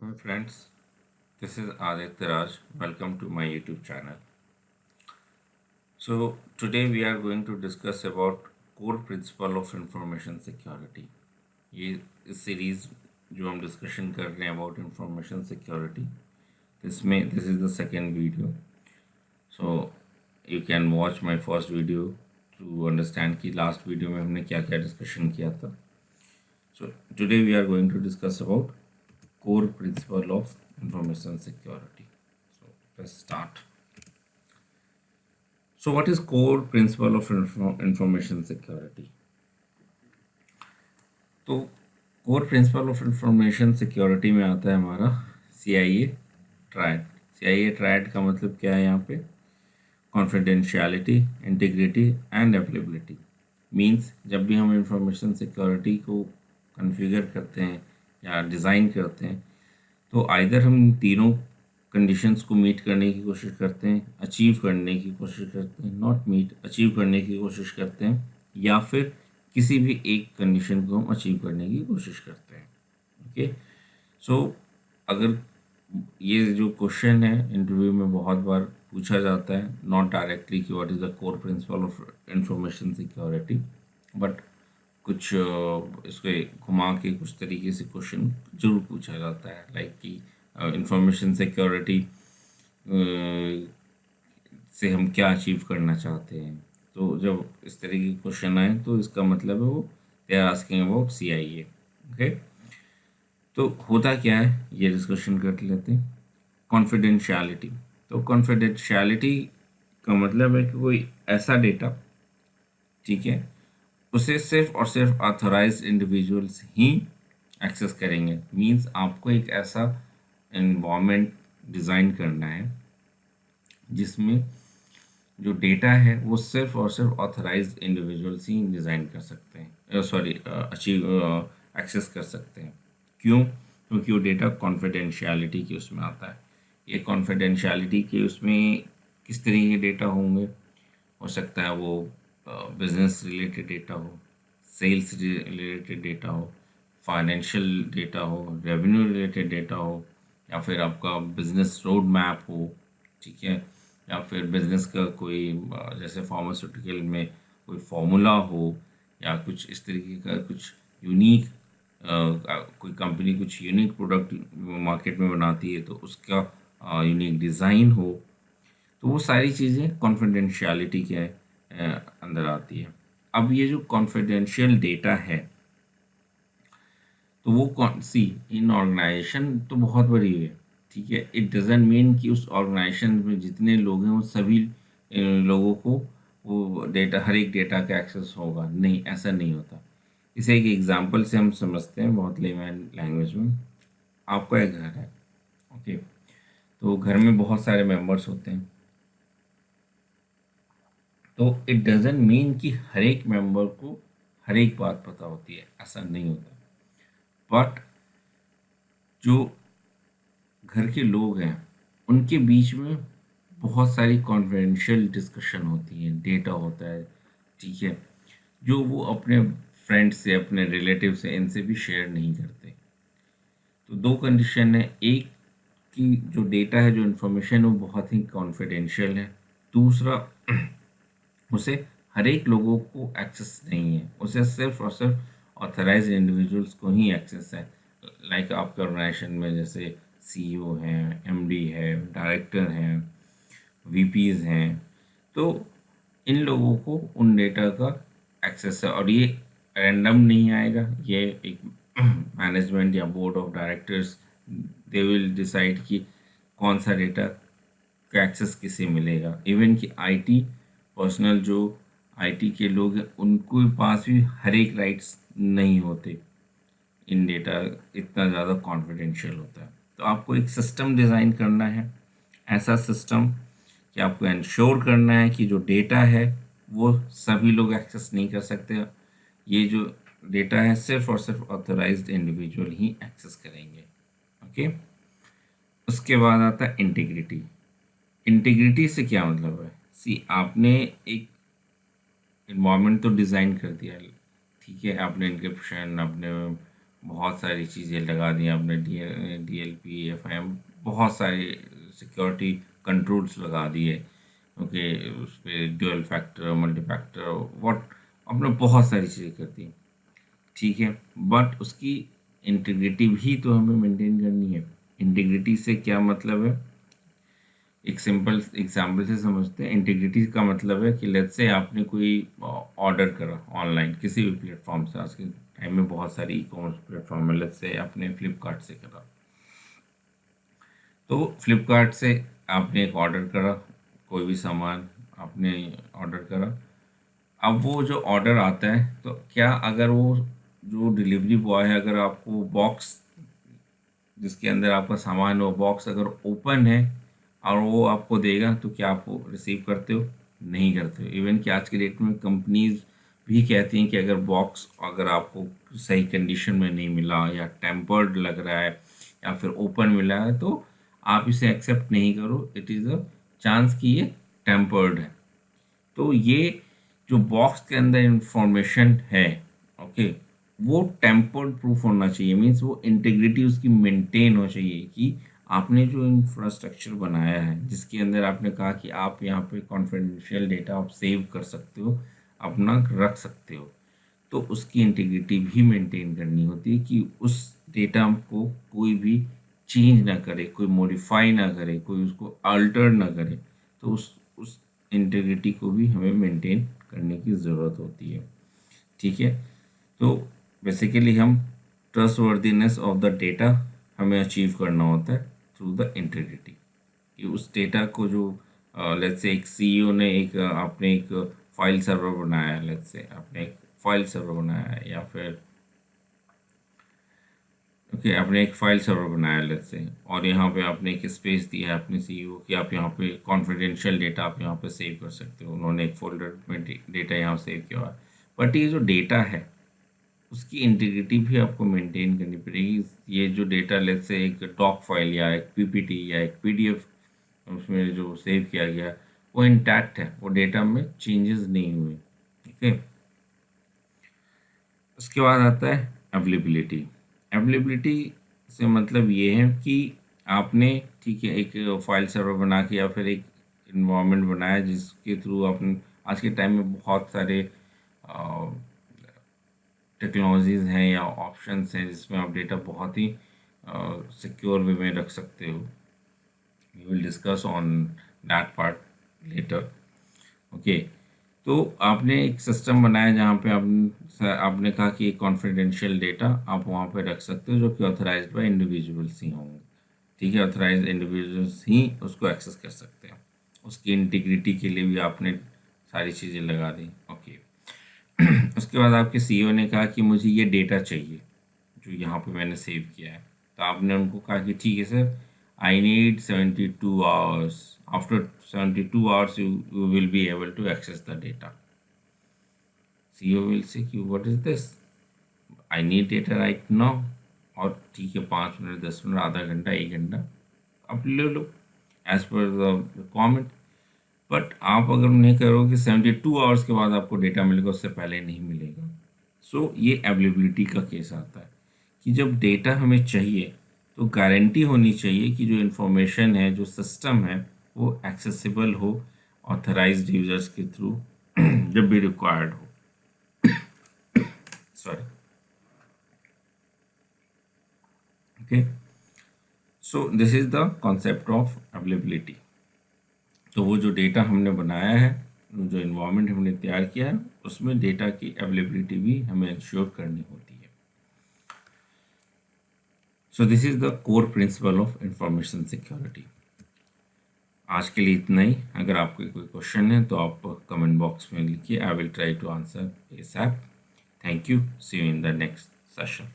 Hi friends, this is Aditya Raj. Welcome to my YouTube channel. So today we are going to discuss about core principle of information security. ये इस series जो हम discussion कर रहे हैं about information security इसमें this is the second video. So you can watch my first video to understand कि last video में हमने क्या क्या डिस्कशन किया था. So today we are going to discuss about core principle of information security. So let's start. So what is core principle of information security? तो core principle of information security में आता है हमारा CIA ट्रायड. CIA ट्रायड का मतलब क्या है यहाँ पे? Confidentiality, integrity and availability. Means जब भी हम इंफॉर्मेशन सिक्योरिटी को कॉन्फ़िगर करते हैं या डिज़ाइन करते हैं तो आइदर हम तीनों कंडीशंस को मीट करने की कोशिश करते हैं, अचीव करने की कोशिश करते हैं, नॉट मीट अचीव करने की कोशिश करते हैं, या फिर किसी भी एक कंडीशन को हम अचीव करने की कोशिश करते हैं. ओके, सो अगर ये जो क्वेश्चन है इंटरव्यू में बहुत बार पूछा जाता है, नॉट डायरेक्टली कि what is the core principle of information security, but कुछ इसको घुमा के कुछ तरीके से क्वेश्चन जरूर पूछा जाता है, लाइक कि इंफॉर्मेशन सिक्योरिटी से हम क्या अचीव करना चाहते हैं. तो जब इस तरह की क्वेश्चन आए तो इसका मतलब है वो they are asking about CIA. Okay, तो होता क्या है ये डिस्कशन कर लेते हैं. कॉन्फिडेंशियलिटी. तो कॉन्फिडेंशियलिटी का मतलब है कि कोई ऐसा डेटा, ठीक है, उसे सिर्फ और सिर्फ ऑथराइज इंडिविजुअल्स ही एक्सेस करेंगे. मींस आपको एक ऐसा इन्वायरमेंट डिज़ाइन करना है जिसमें जो डेटा है वो सिर्फ और सिर्फ ऑथराइज इंडिविजुअल्स ही डिज़ाइन कर सकते हैं, अचीव एक्सेस कर सकते हैं. क्यों? क्योंकि वो डेटा कॉन्फिडेंशियलिटी के उसमें आता है. ये कॉन्फिडेंशियलिटी के उसमें किस तरह के डेटा होंगे? हो सकता है वो बिजनेस रिलेटेड डेटा हो, सेल्स रिलेटेड डेटा हो, फाइनेंशियल डेटा हो, रेवेन्यू रिलेटेड डेटा हो, या फिर आपका बिजनेस रोड मैप हो, ठीक है, या फिर बिजनेस का कोई जैसे फार्मास्यूटिकल में कोई फॉर्मूला हो, या कुछ इस तरीके का कुछ यूनिक कोई कंपनी कुछ यूनिक प्रोडक्ट मार्केट में बनाती है तो उसका यूनिक डिज़ाइन हो. तो वो सारी चीज़ें कॉन्फिडेंशियलिटी के अंदर आती है. अब ये जो कॉन्फिडेंशियल डेटा है तो वो कौन सी इन ऑर्गेनाइजेशन तो बहुत बड़ी है, ठीक है. इट डजेंट मीन कि उस ऑर्गेनाइजेशन में जितने लोग हैं वो सभी लोगों को वो डेटा, हर एक डेटा का एक्सेस होगा. नहीं, ऐसा नहीं होता. इसे एक एग्जांपल से हम समझते हैं बहुत लेमैन लैंग्वेज में. आपका एक घर है, ओके, तो घर में बहुत सारे मेंबर्स होते हैं. तो इट डजेंट मीन कि हर एक मेंबर को हर एक बात पता होती है, ऐसा नहीं होता. बट जो घर के लोग हैं उनके बीच में बहुत सारी कॉन्फिडेंशियल डिस्कशन होती है, डेटा होता है, ठीक है, जो वो अपने फ्रेंड से, अपने रिलेटिव से, इनसे भी शेयर नहीं करते. तो दो कंडीशन है. एक कि जो डेटा है, जो इन्फॉर्मेशन है वो बहुत ही कॉन्फिडेंशियल है. दूसरा, उसे हर एक लोगों को एक्सेस नहीं है, उसे सिर्फ और सिर्फ ऑथराइज इंडिविजुअल्स को ही एक्सेस है. लाइक आपके ऑर्गेनाइजेशन में जैसे CEO हैं, MD है, डायरेक्टर हैं, VPs हैं, तो इन लोगों को उन डेटा का एक्सेस है. और ये रैंडम नहीं आएगा, ये एक मैनेजमेंट या board of directors they will decide कि कौन सा डेटा का एक्सेस किसे मिलेगा. इवन कि IT पर्सनल जो IT के लोग हैं उनको पास भी हर एक राइट्स नहीं होते. इन डेटा इतना ज़्यादा कॉन्फिडेंशियल होता है. तो आपको एक सिस्टम डिज़ाइन करना है, ऐसा सिस्टम कि आपको इंश्योर करना है कि जो डेटा है वो सभी लोग एक्सेस नहीं कर सकते. ये जो डेटा है सिर्फ और सिर्फ ऑथराइज्ड इंडिविजुअल ही एक्सेस करेंगे. ओके, उसके बाद आता है इंटीग्रिटी. इंटीग्रिटी से क्या मतलब है? आपने एक इन्वायरमेंट तो डिज़ाइन कर दिया, ठीक है, आपने इनक्रिप्शन, आपने बहुत सारी चीज़ें लगा दी आपने, DLP, FIM, बहुत सारे सिक्योरिटी कंट्रोल्स लगा दिए। ओके, उस पर dual factor, multi factor, what, आपने बहुत सारी चीज़ें कर दी, ठीक है। बट उसकी इंटीग्रिटी भी तो हमें मेंटेन करनी है। इंटीग्रिटी से क्या मतलब है, एक सिंपल एग्जांपल से समझते हैं। इंटीग्रिटी का मतलब है कि लेट्स से आपने कोई ऑर्डर करा ऑनलाइन किसी भी प्लेटफॉर्म से, आज के टाइम में बहुत सारी ई-कॉमर्स प्लेटफॉर्म है, लेट्स से आपने फ्लिपकार्ट से करा, तो फ्लिपकार्ट से आपने एक ऑर्डर करा, कोई भी सामान आपने ऑर्डर करा। अब वो जो ऑर्डर आता है, तो क्या अगर वो जो डिलीवरी बॉय है, अगर आपको बॉक्स जिसके अंदर आपका सामान, वो बॉक्स अगर ओपन है और वो आपको देगा, तो क्या आप वो रिसीव करते हो? नहीं करते हो। इवन कि आज के डेट में कंपनीज भी कहती हैं कि अगर बॉक्स अगर आपको सही कंडीशन में नहीं मिला, या टेम्पर्ड लग रहा है, या फिर ओपन मिला है, तो आप इसे एक्सेप्ट नहीं करो। इट इज़ अ चांस कि ये टेम्पर्ड है। तो ये जो बॉक्स के अंदर इंफॉर्मेशन है, ओके, वो टेम्पर्ड प्रूफ होना चाहिए। मीन्स वो इंटीग्रिटी उसकी मेंटेन हो चाहिए कि आपने जो इंफ्रास्ट्रक्चर बनाया है, जिसके अंदर आपने कहा कि आप यहाँ पे कॉन्फिडेंशियल डेटा आप सेव कर सकते हो, अपना रख सकते हो, तो उसकी इंटीग्रिटी भी मेंटेन करनी होती है कि उस डेटा को कोई भी चेंज ना करे, कोई मॉडिफाई ना करे, कोई उसको अल्टर ना करे। तो उस इंटीग्रिटी को भी हमें मेंटेन करने की ज़रूरत होती है, ठीक है। तो बेसिकली हम ट्रस्टवर्दीनेस ऑफ द डेटा हमें अचीव करना होता है थ्रू द इंटीग्रिटी, कि उस डेटा को जो लेट्स से एक सीईओ ने एक आपने एक फाइल सर्वर बनाया है, लेट्स से आपने एक फाइल सर्वर बनाया है, या फिर ओके आपने एक फाइल सर्वर बनाया है लेट्स से, और यहाँ पे आपने एक स्पेस दिया है अपने सीईओ कि आप यहाँ पे कॉन्फिडेंशियल डेटा आप यहाँ पे सेव कर सकते हो। उन्होंने एक फोल्डर में डेटा यहाँ सेव किया हुआ है, बट ये जो डेटा है उसकी इंटीग्रिटी भी आपको मेंटेन करनी पड़ेगी। ये जो डेटा लेट्स से एक डॉक फाइल या एक पीपीटी या एक पीडीएफ उसमें जो सेव किया गया है, वो इंटैक्ट है, वो डेटा में चेंजेस नहीं हुए, ठीक है। उसके बाद आता है अवेलेबिलिटी। अवेलेबिलिटी से मतलब ये है कि आपने, ठीक है, एक फाइल सर्वर बना के या फिर एक इन्वायरमेंट बनाया जिसके थ्रू आपने, आज के टाइम में बहुत सारे टेक्नोलॉजीज़ हैं या ऑप्शंस हैं जिसमें आप डेटा बहुत ही सिक्योर वे में रख सकते हो। We will discuss on that part later, okay. तो आपने एक सिस्टम बनाया जहाँ पे आपने कहा कि कॉन्फिडेंशियल डेटा आप वहाँ पे रख सकते हो, जो कि ऑथराइज्ड बाय इंडिविजुअल्स ही होंगे, ठीक है। ऑथराइज्ड इंडिविजुअल्स ही उसको एक्सेस कर सकते हैं। उसकी इंटीग्रिटी के लिए भी आपने सारी चीज़ें लगा दी, ओके। उसके बाद आपके सीईओ ने कहा कि मुझे ये डेटा चाहिए जो यहाँ पे मैंने सेव किया है, तो आपने उनको कहा कि ठीक है sir, I need 72 hours, after 72 hours you will be able to access the data. CEO will say कि what is this, I need data right now, और ठीक है 5 मिनट 10 मिनट आधा घंटा 1 घंटा आप ले लो as per the requirement. But आप अगर उन्हें करो कि 72 आवर्स के बाद आपको डेटा मिलेगा, उससे पहले नहीं मिलेगा। सो ये अवेलेबिलिटी का केस आता है कि जब डेटा हमें चाहिए तो गारंटी होनी चाहिए कि जो इन्फॉर्मेशन है, जो सिस्टम है, वो एक्सेसिबल हो ऑथराइज्ड यूजर्स के थ्रू जब भी रिक्वायर्ड हो, sorry, okay. So this is the concept of availability. तो वो जो डेटा हमने बनाया है, जो इन्वायरमेंट हमने तैयार किया है, उसमें डेटा की अवेलेबिलिटी भी हमें इंश्योर करनी होती है। So this is the core principle of information security. आज के लिए इतना ही। अगर आपको कोई क्वेश्चन है तो आप कमेंट बॉक्स में लिखिए, I will try to answer ASAP। Thank you, see you in the next session.